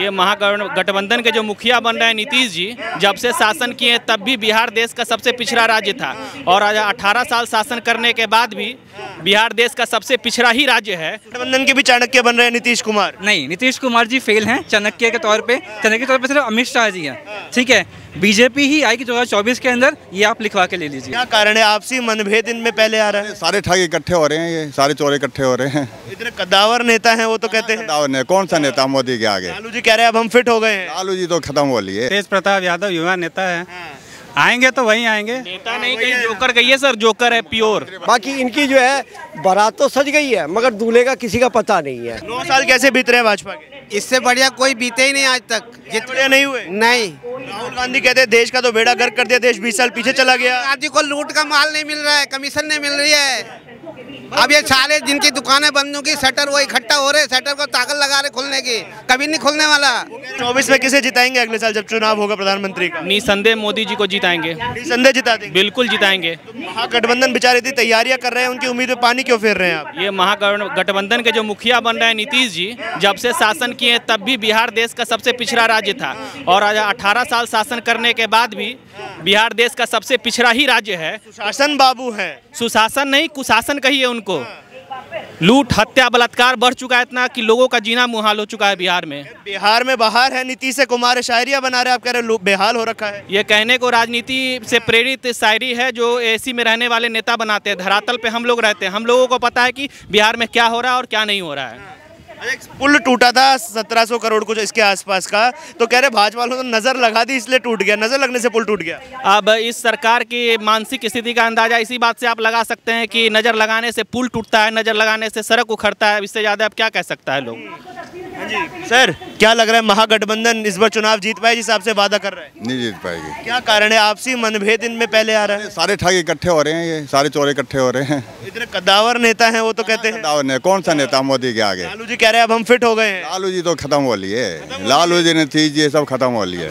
ये महागठबंधन के जो मुखिया बन रहे हैं नीतीश जी, जब से शासन किए तब भी बिहार देश का सबसे पिछड़ा राज्य था और आज 18 साल शासन करने के बाद भी बिहार देश का सबसे पिछड़ा ही राज्य है। गठबंधन के भी चाणक्य बन रहे हैं नीतीश कुमार। नहीं, नीतीश कुमार जी फेल हैं चाणक्य के तौर पे। चाणक्य के तौर पे सिर्फ अमित शाह जी हैं, ठीक है। बीजेपी ही आएगी 2024 के अंदर, ये आप लिखवा के ले लीजिए। क्या कारण है? आपसी मनभेद इनमें पहले आ रहा है। सारे ठग इकट्ठे हो रहे हैं, ये सारे चोर इकट्ठे हो रहे हैं। इतने कद्दावर नेता हैं वो तो कहते हैं। कद्दावर ने कौन सा नेता मोदी के आगे? लालू जी कह रहे हैं अब हम फिट हो गए हैं। लालू जी तो खत्म हो लिए। तेज प्रताप यादव युवा नेता है, आएंगे तो वहीं आएंगे। नेता नहीं, कहीं जोकर गई है सर, जोकर है प्योर। बाकी इनकी जो है बारात तो सज गई है, मगर दूल्हे का किसी का पता नहीं है। 9 साल कैसे बीत रहे हैं भाजपा के? इससे बढ़िया कोई बीते ही नहीं आज तक। बढ़िया नहीं हुए। नहीं, राहुल गांधी कहते हैं देश का तो बेड़ा गर्क कर दिया, देश 20 साल पीछे चला गया। गांधी को लूट का माल नहीं मिल रहा है, कमीशन नहीं मिल रही है। अब ये सारे जिनकी दुकानें बंद होंगी, शटर वो इकट्ठा हो रहे, शटर को ताकत लगा रहे खुलने की, कभी नहीं खुलने वाला। 24 में किसे जिताएंगे अगले साल जब चुनाव होगा प्रधानमंत्री का? निसंदेह मोदी जी को जिताएंगे, निसंदेह जिता देंगे। बिल्कुल जिताएंगे। महागठबंधन बेचारे इतनी तैयारियां कर रहे हैं, उनकी उम्मीद पे पानी क्यों फेर रहे हैं आप? ये महागठबंधन के जो मुखिया बन रहे हैं नीतीश जी, जब से शासन किए तब भी बिहार देश का सबसे पिछड़ा राज्य था और आज 18 साल शासन करने के बाद भी बिहार देश का सबसे पिछड़ा ही राज्य है। सुशासन बाबू है। सुशासन नहीं, कुशासन कहिए उनको। लूट, हत्या, बलात्कार बढ़ चुका है इतना कि लोगों का जीना मुहाल हो चुका है बिहार में। बिहार में बाहर है नीतीश कुमार शायरियां बना रहे, आप कह रहे बेहाल हो रखा है। ये कहने को राजनीति से प्रेरित शायरी है जो एसी में रहने वाले नेता बनाते हैं। धरातल पे हम लोग रहते हैं, हम लोगों को पता है कि बिहार में क्या हो रहा है और क्या नहीं हो रहा है। एक पुल टूटा था 1700 करोड़ कुछ इसके आसपास का, तो कह रहे भाजपा वालों ने नजर लगा दी इसलिए टूट गया। नजर लगने से पुल टूट गया। अब इस सरकार की मानसिक स्थिति का अंदाजा इसी बात से आप लगा सकते हैं कि नजर लगाने से पुल टूटता है, नजर लगाने से सड़क उखड़ता है। इससे ज्यादा अब क्या कह सकता है लोग। सर क्या लग रहा है महागठबंधन इस बार चुनाव जीत पाए जिस हिसाब से वादा कर रहा है? नहीं जीत पाएगी। क्या कारण है? आपसी मनभेद इनमें पहले आ रहा है। सारे ठग इकट्ठे हो रहे हैं, ये सारे चोर इकट्ठे हो रहे हैं। इतने कद्दावर नेता हैं वो तो कहते हैं। कद्दावर ने कौन सा नेता मोदी के आगे? लालू जी कह रहे हैं अब हम फिट हो गए हैं। लालू जी तो खत्म हो लिए। लालू जी ने चीज ये सब खत्म हो लिए।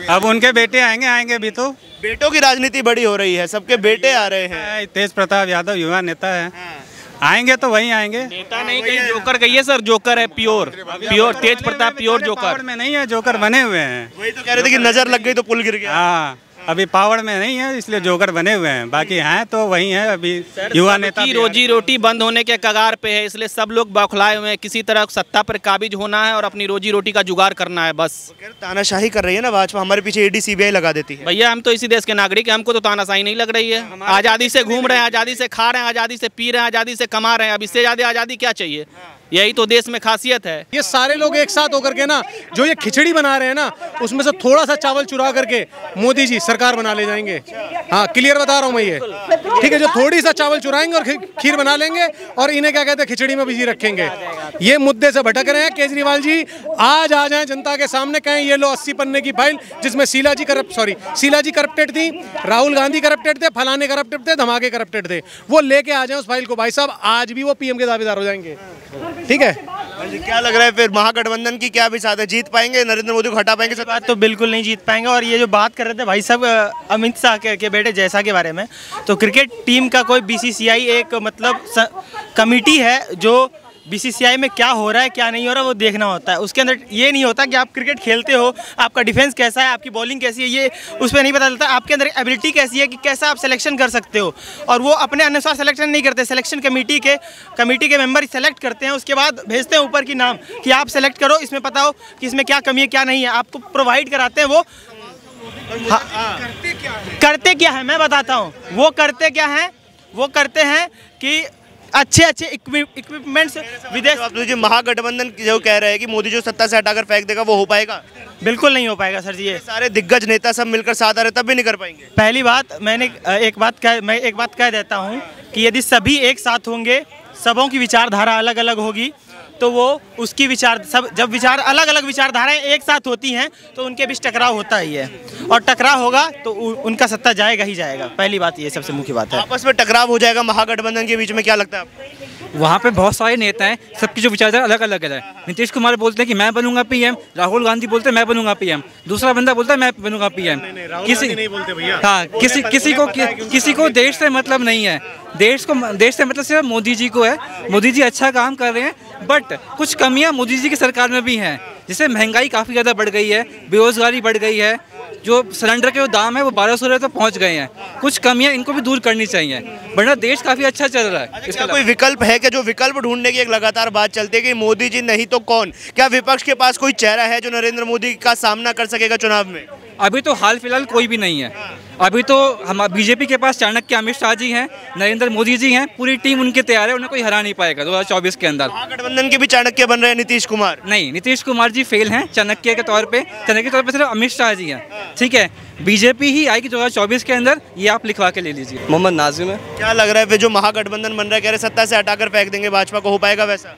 अब उनके बेटे आएंगे भी तो। बेटों की राजनीति बड़ी हो रही है, सबके बेटे आ रहे हैं। तेज प्रताप यादव युवा नेता है, आएंगे तो वहीं आएंगे। नेता नहीं, कहीं जोकर गई है सर, जोकर है प्योर। तेज प्रताप प्योर जोकर में नहीं है, जोकर बने हुए हैं। वही तो कह रहे थे कि नजर लग गई तो पुल गिर गया। हाँ, अभी पावर में नहीं है इसलिए जोकर बने हुए हैं, बाकी हैं तो वही हैं। अभी युवा नेता की रोजी रोटी बंद होने के कगार पे है, इसलिए सब लोग बौखलाए हुए हैं। किसी तरह सत्ता पर काबिज होना है और अपनी रोजी रोटी का जुगाड़ करना है बस। तानाशाही कर रही है ना भाजपा, हमारे पीछे ईडी सीबीआई लगा देती है। भैया हम तो इसी देश के नागरिक हैं, हमको तो तानाशाही नहीं लग रही है। आज़ादी से घूम रहे हैं, आज़ादी से खा रहे हैं, आज़ादी से पी रहे हैं, आज़ादी से कमा रहे हैं। अब इससे ज़्यादा आज़ादी क्या चाहिए? यही तो देश में खासियत है। ये सारे लोग एक साथ होकर के ना जो ये खिचड़ी बना रहे हैं ना, उसमें से थोड़ा सा चावल चुरा करके मोदी जी सरकार बना ले जाएंगे। हाँ, क्लियर बता रहा हूँ मैं ये, ठीक है। जो थोड़ी सा चावल चुराएंगे और खीर बना लेंगे और इन्हें क्या कहते हैं खिचड़ी में बिजी रखेंगे। ये मुद्दे से भटक रहे हैं। केजरीवाल जी आज आ जाएं जनता के सामने, कहें ये लो 80 पन्ने की फाइल जिसमें शीला जी करप्टेड थी, राहुल गांधी करप्टेड थे, फलाने करप्टेड थे, धमाके करप्टेड थे, वो लेके आ जाएं उस फाइल को। भाई साहब आज भी वो पीएम के दावेदार हो जाएंगे, ठीक है। क्या लग रहा है फिर महागठबंधन की क्या भी साथ है? जीत पाएंगे? नरेंद्र मोदी को हटा पाएंगे? बात तो बिल्कुल नहीं जीत पाएंगे। और ये जो बात कर रहे थे भाई साहब अमित शाह के बेटे जैसा के बारे में, तो क्रिकेट टीम का कोई बीसीसीआई एक मतलब कमेटी है जो बीसीसीआई में क्या हो रहा है क्या नहीं हो रहा है वो देखना होता है। उसके अंदर ये नहीं होता कि आप क्रिकेट खेलते हो, आपका डिफेंस कैसा है, आपकी बॉलिंग कैसी है, ये उस पर नहीं पता चलता। आपके अंदर एबिलिटी कैसी है कि कैसा आप सिलेक्शन कर सकते हो, और वो अपने अनुसार सिलेक्शन नहीं करते। सिलेक्शन कमेटी के मेंबर सेलेक्ट करते हैं, उसके बाद भेजते हैं ऊपर की नाम कि आप सेलेक्ट करो, इसमें पता हो कि इसमें क्या कमी है क्या नहीं है, आपको प्रोवाइड कराते हैं। वो करते क्या है मैं बताता हूँ। वो करते क्या है, वो करते हैं कि अच्छे इक्विपमेंट्स विदेश। महागठबंधन जो कह रहे हैं कि मोदी जो सत्ता से हटाकर फेंक देगा वो हो पाएगा? बिल्कुल नहीं हो पाएगा सर जी। ये सारे दिग्गज नेता सब मिलकर साथ आ रहे तब भी नहीं कर पाएंगे। पहली बात मैं एक बात कह देता हूँ कि यदि सभी एक साथ होंगे, सबों की विचारधारा अलग अलग होगी, तो वो उसकी जब विचार अलग अलग विचारधाराएं एक साथ होती हैं तो उनके बीच टकराव होता ही है, और टकराव होगा तो उनका सत्ता जाएगा ही जाएगा। पहली बात ये सबसे मुख्य बात है। आपस में टकराव हो जाएगा महागठबंधन के बीच में, क्या लगता है आपको? वहाँ पे बहुत सारे नेता हैं, सबकी जो विचारधारा अलग अलग है। नीतीश कुमार बोलते हैं कि मैं बनूंगा पीएम, राहुल गांधी बोलते हैं मैं बनूंगा पीएम, दूसरा बंदा बोलता है मैं बनूंगा पीएम। किसी को देश से मतलब नहीं है। देश से मतलब सिर्फ मोदी जी को है। मोदी जी अच्छा काम कर रहे हैं, बट कुछ कमियां मोदी जी की सरकार में भी हैं, जैसे महंगाई काफ़ी ज़्यादा बढ़ गई है, बेरोजगारी बढ़ गई है, जो सिलेंडर के जो दाम है वो 1200 रुपये तक पहुँच गए हैं। कुछ कमियां इनको भी दूर करनी चाहिए, वरना देश काफ़ी अच्छा चल रहा है। इसका कोई विकल्प है कि जो विकल्प ढूंढने की एक लगातार बात चलती है कि मोदी जी नहीं तो कौन, क्या विपक्ष के पास कोई चेहरा है जो नरेंद्र मोदी का सामना कर सकेगा चुनाव में? अभी तो हाल फिलहाल कोई भी नहीं है। अभी तो हम बीजेपी के पास चाणक्य अमित शाह जी हैं, नरेंद्र मोदी जी हैं, पूरी टीम उनके तैयार है, उन्हें कोई हरा नहीं पाएगा 2024 के अंदर। महागठबंधन के भी चाणक्य बन रहे हैं नीतीश कुमार? नहीं, नीतीश कुमार जी फेल हैं चाणक्य के तौर पे सिर्फ अमित शाह जी हैं, ठीक है। बीजेपी ही आएगी 2024 के अंदर, ये आप लिखवा के ले लीजिए। मोहम्मद नाजिम है। क्या लग रहा है फिर जो महागठबंधन बन रहा है, कह रहे सत्ता से हटाकर फेंक देंगे भाजपा को, हो पाएगा वैसा?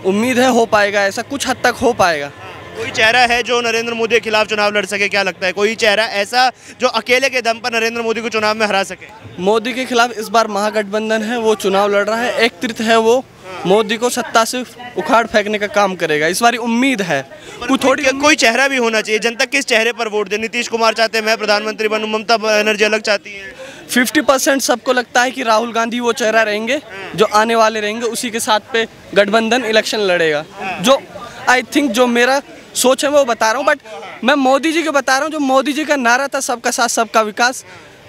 उम्मीद है हो पाएगा, ऐसा कुछ हद तक हो पाएगा। कोई चेहरा है जो नरेंद्र मोदी के खिलाफ चुनाव लड़ सके, क्या लगता है कोई चेहरा ऐसा जो अकेले के दम पर नरेंद्र मोदी को चुनाव में हरा सके? मोदी के खिलाफ इस बार महागठबंधन है, वो चुनाव लड़ रहा है, एक तृतीय है वो मोदी को सत्ता से उखाड़ फेंकने का काम करेगा, इस बार उम्मीद है। कोई चेहरा भी होना चाहिए, जनता किस चेहरे पर वोट दे? नीतीश कुमार चाहते हैं मैं प्रधानमंत्री बनूं, ममता बनर्जी अलग चाहती है। 50% सबको लगता है कि राहुल गांधी वो चेहरा रहेंगे जो आने वाले रहेंगे, उसी के साथ पे गठबंधन इलेक्शन लड़ेगा। जो आई थिंक जो मेरा सोच है मैं वो बता रहा हूँ, बट मैं मोदी जी को बता रहा हूँ, जो मोदी जी का नारा था सबका साथ सबका विकास।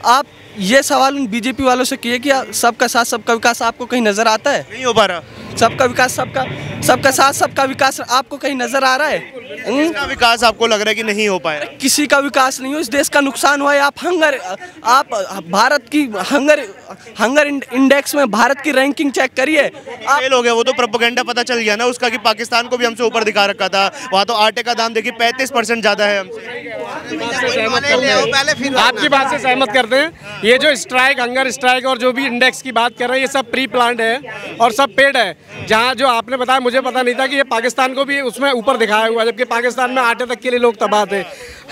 आप ये सवाल उन बीजेपी वालों से किए कि सबका साथ सबका विकास आपको कहीं नजर आता है? नहीं हो पा रहा। सबका विकास, सबका साथ सबका विकास आपको कहीं नजर आ रहा है? इसका विकास आपको लग रहा है कि नहीं हो पाया? किसी का विकास नहीं हो, इस देश का नुकसान हुआ है। आप भारत की हंगर इंडेक्स में भारत की रैंकिंग चेक करिए। फेल हो गया, वो तो प्रोपेगेंडा पता चल गया ना उसका कि पाकिस्तान को भी हमसे ऊपर दिखा रखा था। वहाँ तो आटे का दाम देखिए 35% ज़्यादा है हमसे। आपकी बात से सहमत करते हैं। ये जो स्ट्राइक, हंगर स्ट्राइक और जो भी इंडेक्स की बात कर रहे हैं, ये सब प्री प्लान्ड है और सब पेड है। जहाँ जो आपने बताया, मुझे पता नहीं था कि ये पाकिस्तान को भी उसमें ऊपर दिखाया हुआ है, जबकि पाकिस्तान में आटे तक के लिए लोग तबाह थे।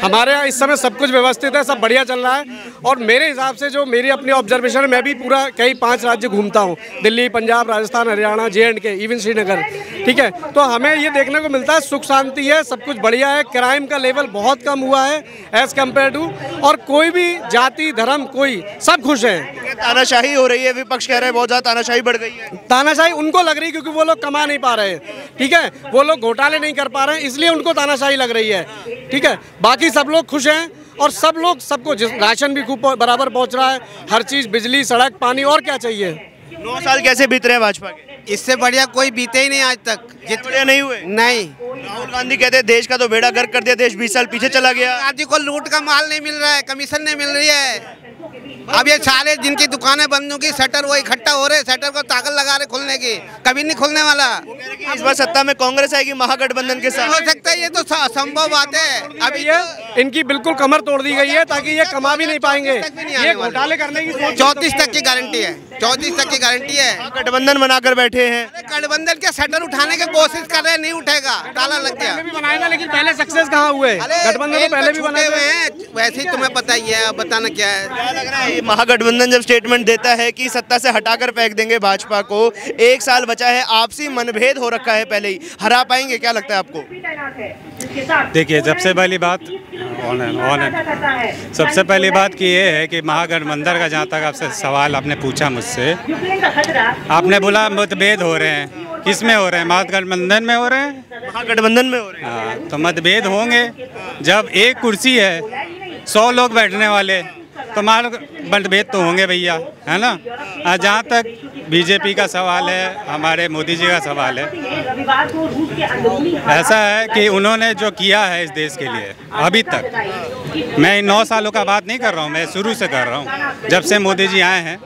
हमारे यहाँ इस समय सब कुछ व्यवस्थित है, सब बढ़िया चल रहा है। और मेरे हिसाब से जो मेरी अपनी ऑब्जर्वेशन है, मैं भी पूरा कई 5 राज्य घूमता हूँ, दिल्ली, पंजाब, राजस्थान, हरियाणा, JNK, इवन श्रीनगर, ठीक है। तो हमें ये देखने को मिलता है सुख शांति है, सब कुछ बढ़िया है, क्राइम का लेवल बहुत कम हुआ है एज कम्पेयर टू, और कोई भी जाति धर्म कोई, सब खुश हैं। तानाशाही हो रही है, विपक्ष कह रहे हैं बहुत ज़्यादा तानाशाही बढ़ गई है। तानाशाही उनको लग रही है क्योंकि वो लोग कमा नहीं पा रहे हैं, ठीक है, वो लोग घोटाले नहीं कर पा रहे हैं, इसलिए उनको तानाशाही लग रही है, ठीक है। बाकी सब लोग खुश हैं और सब लोग, सबको राशन भी खूब बराबर पहुंच रहा है, हर चीज़, बिजली, सड़क, पानी, और क्या चाहिए। 9 साल कैसे बीत रहे हैं भाजपा के? इससे बढ़िया कोई बीते ही नहीं आज तक। जितने नहीं हुए? नहीं। राहुल गांधी कहते हैं देश का तो बेड़ा गर्क कर दिया, देश 20 साल पीछे चला गया। गांधी को लूट का माल नहीं मिल रहा है, कमीशन नहीं मिल रही है। अब ये सारे जिनकी दुकानें बंद होंगी, शटर वो इकट्ठा हो रहे, शटर को ताकत लगा रहे खुलने की, कभी नहीं खुलने वाला। इस बार सत्ता में कांग्रेस आएगी महागठबंधन के साथ? हो सकता है, ये तो असंभव बात है। अभी ये इनकी बिल्कुल कमर तोड़ दी गई है ताकि ये कमा भी नहीं पाएंगे, ये घोटाले करने की 34 तक की गारंटी है, 34 तक की गारंटी है। गठबंधन बनाकर बैठे हैं। गठबंधन के शटर उठाने की कोशिश कर रहे हैं, नहीं उठेगा, ताला लग गया। बनाएगा, लेकिन पहले सक्सेस कहाँ हुए? गठबंधन तो पहले भी बनाए हुए हैं, वैसे ही तुम्हें पता ही है, बताना क्या है। महागठबंधन जब स्टेटमेंट देता है कि सत्ता से हटाकर फेंक देंगे भाजपा को, 1 साल बचा है, आपसी मनभेद हो रखा है पहले ही, हरा पाएंगे क्या लगता है आपको? देखिए, सबसे पहली बात सबसे पहली बात की ये है कि महागठबंधन का, जहाँ तक आपसे सवाल आपने पूछा मुझसे, आपने बोला मतभेद हो रहे हैं, किस में हो रहे हैं? महागठबंधन में हो रहे हैं, महागठबंधन में हो रहे हैं। हाँ, तो मतभेद होंगे। जब एक कुर्सी है 100 लोग बैठने वाले, तो मतभेद तो होंगे भैया, है ना। जहाँ तक बीजेपी का सवाल है, हमारे मोदी जी का सवाल है, ऐसा है कि उन्होंने जो किया है इस देश के लिए अभी तक, मैं 9 सालों का बात नहीं कर रहा हूँ, मैं शुरू से कर रहा हूँ, जब से मोदी जी आए हैं,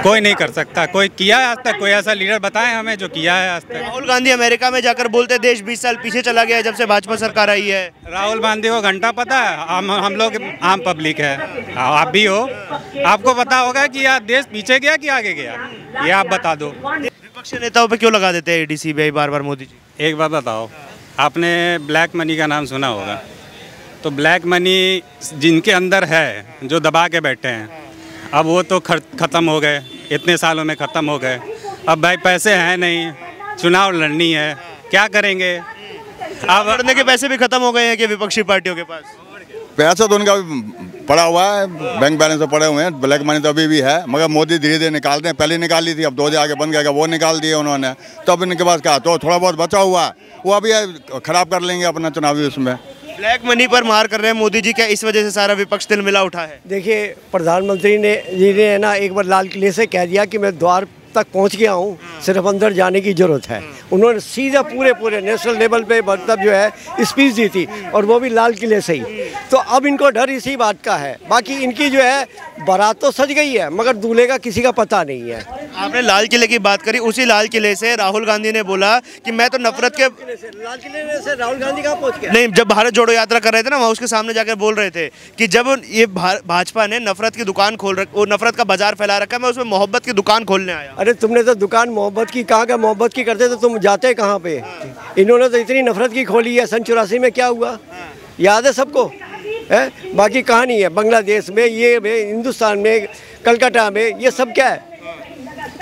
कोई नहीं कर सकता। कोई किया है आज तक? कोई ऐसा लीडर बताएं हमें जो किया है आज तक? राहुल गांधी अमेरिका में जाकर बोलते देश 20 साल पीछे चला गया है जब से भाजपा सरकार आई है। राहुल गांधी को घंटा पता है? हम लोग आम पब्लिक है, आप भी हो, आपको पता होगा कि यार देश पीछे गया कि आगे गया, ये आप बता दो। विपक्ष नेताओं पे क्यों लगा देते हैं ईडी सीबीआई बार-बार मोदी जी? एक बात बताओ, आपने ब्लैक मनी का नाम सुना होगा, तो ब्लैक मनी जिनके अंदर है, जो दबा के बैठे हैं, अब वो तो ख़त्म हो गए, इतने सालों में ख़त्म हो गए। अब भाई पैसे हैं नहीं, चुनाव लड़नी है, क्या करेंगे? अब लड़ने के पैसे भी खत्म हो गए हैं कि विपक्षी पार्टियों के पास? पैसा तो उनका पड़ा हुआ है, बैंक बैलेंस तो पड़े हुए हैं, ब्लैक मनी तो अभी भी है, मगर मोदी धीरे धीरे निकालते हैं। पहले निकाल ली थी, अब 2 आगे बंद गएगा, वो निकाल दिए उन्होंने, तब इनके पास क्या तो थोड़ा बहुत बचा हुआ है, वो अभी खराब कर लेंगे अपना चुनावी उसमें। ब्लैक मनी पर मार कर रहे हैं मोदी जी, क्या इस वजह से सारा विपक्ष तिलमिला उठा है? देखिए, प्रधानमंत्री जी ने ना एक बार लाल किले से कह दिया कि मैं द्वार तक पहुंच गया हूं, सिर्फ अंदर जाने की जरूरत है। उन्होंने सीधा पूरे नेशनल लेवल पे मतलब जो है स्पीच दी थी, और वो भी लाल किले से ही। तो अब इनको डर इसी बात का है। बाकी इनकी जो है बारात तो सज गई है, मगर दूल्हे का किसी का पता नहीं है। आपने लाल किले की बात करी, उसी लाल किले से राहुल गांधी ने बोला कि मैं तो नफरत के लाल किले से राहुल गांधी कहाँ पहुँच गया? नहीं, जब भारत जोड़ो यात्रा कर रहे थे ना, वहाँ उसके सामने जाकर बोल रहे थे कि जब ये भाजपा ने नफरत की दुकान नफरत का बाजार फैला रखा है, मैं उसमें मोहब्बत की दुकान खोलने आया। अरे तुमने तो दुकान मोहब्बत की कहाँ का मोहब्बत की करते तो तुम जाते कहाँ पे? इन्होंने तो इतनी नफरत की खोली है। सन 84 में क्या हुआ याद है सबको, है? बाकी कहानी है बांग्लादेश में, ये हिंदुस्तान में, कलकत्ता में, ये सब क्या है?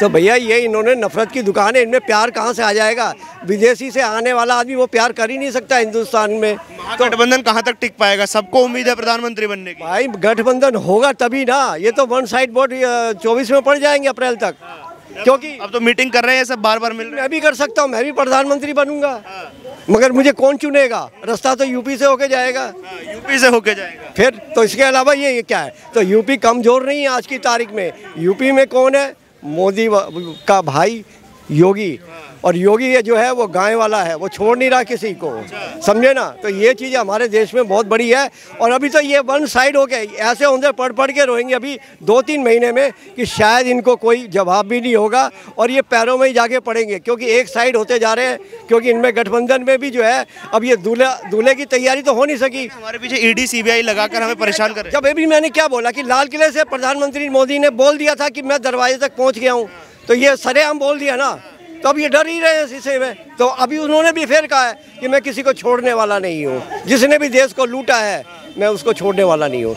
तो भैया ये इन्होंने नफरत की दुकान है, इनमें प्यार कहाँ से आ जाएगा? विदेशी से आने वाला आदमी वो प्यार कर ही नहीं सकता हिंदुस्तान में। तो गठबंधन कहाँ तक टिक पाएगा? सबको उम्मीद है प्रधानमंत्री बनने की। भाई गठबंधन होगा तभी ना, ये तो वन साइड वोट 24 में पड़ जाएंगे अप्रैल तक, क्योंकि अब तो मीटिंग कर रहे हैं सब, बार मिल रहे हैं। मैं भी कर सकता हूँ, मैं भी प्रधानमंत्री बनूंगा, मगर मुझे कौन चुनेगा? रास्ता तो यूपी से होके जाएगा। यूपी से होके जाएगा फिर तो इसके अलावा ये क्या है? तो यूपी कमजोर नहीं है आज की तारीख में। यूपी में कौन है? मोदी का भाई योगी, और योगी ये जो है वो गाय वाला है, वो छोड़ नहीं रहा किसी को, समझे ना? तो ये चीज़ हमारे देश में बहुत बड़ी है। और अभी तो ये वन साइड हो गए, ऐसे उनसे पढ़ के रोएंगे अभी 2-3 महीने में कि शायद इनको कोई जवाब भी नहीं होगा, और ये पैरों में ही जाके पड़ेंगे, क्योंकि एक साइड होते जा रहे हैं। क्योंकि इनमें गठबंधन में भी जो है अब ये दूल्हे की तैयारी तो हो नहीं सकी। हमारे पीछे ईडी सीबीआई लगाकर हमें परेशान कर रहे हैं। जब अभी मैंने क्या बोला कि लाल किले से प्रधानमंत्री मोदी ने बोल दिया था कि मैं दरवाजे तक पहुँच गया हूँ, तो ये सरेआम बोल दिया ना, तो अब ये डर ही रहे हैं शीशे में। तो अभी उन्होंने भी फिर कहा है कि मैं किसी को छोड़ने वाला नहीं हूँ, जिसने भी देश को लूटा है मैं उसको छोड़ने वाला नहीं हूँ।